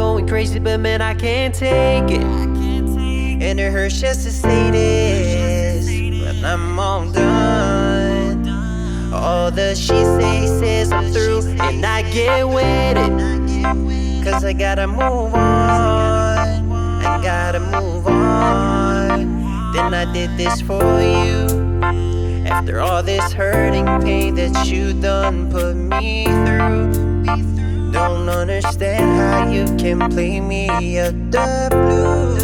going crazy, but man, I can't take it. And it hurts just to say this, but I'm all done. All the she say says I'm through, and I get with it. Cause I gotta move on, I gotta move on. Then I did this for you. After all this hurting pain that you done put me through. Don't understand how you can play me at the blue.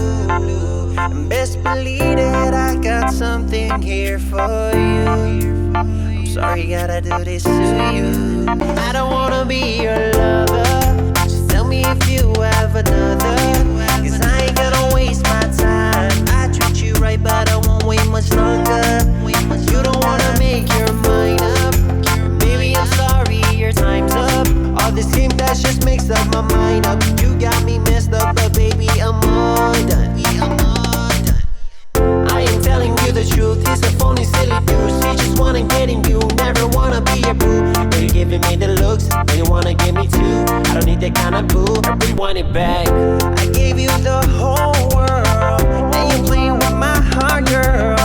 And best believe that I got something here for you. I'm sorry, gotta do this to you. I don't wanna be your lover. Just tell me if you have another. Cause I ain't gonna waste my time. I treat you right, but I won't wait much longer. You don't wanna make your mind up. Baby, I'm sorry, your time's up. All this game that just makes up my mind up. You got me messed up, but baby, I'm all done. I am telling you the truth, he's a phony, silly dude. He just wanna get in you, never wanna be a boo. But you're giving me the looks, and you wanna give me two. I don't need that kind of boo, I want it back. I gave you the whole world, and you playing with my heart, girl.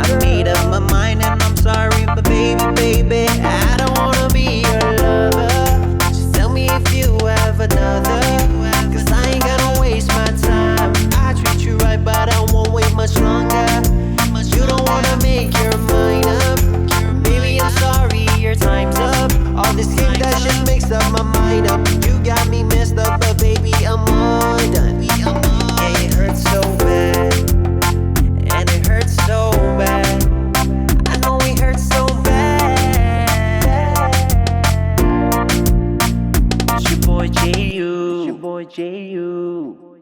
I made up my mind and I'm sorry, but baby, I don't wanna be your lover. Just tell me if you have another. Cause I ain't gonna waste my time. I treat you right, but I won't wait much longer. You don't wanna make your mind up. Baby, I'm sorry, your time's up. All this game that just makes up my mind up. You got me messed up, but baby, I'm all done. Yeah, it hurts so bad, and it hurts so bad. I know it hurts so bad. It's your boy J.U.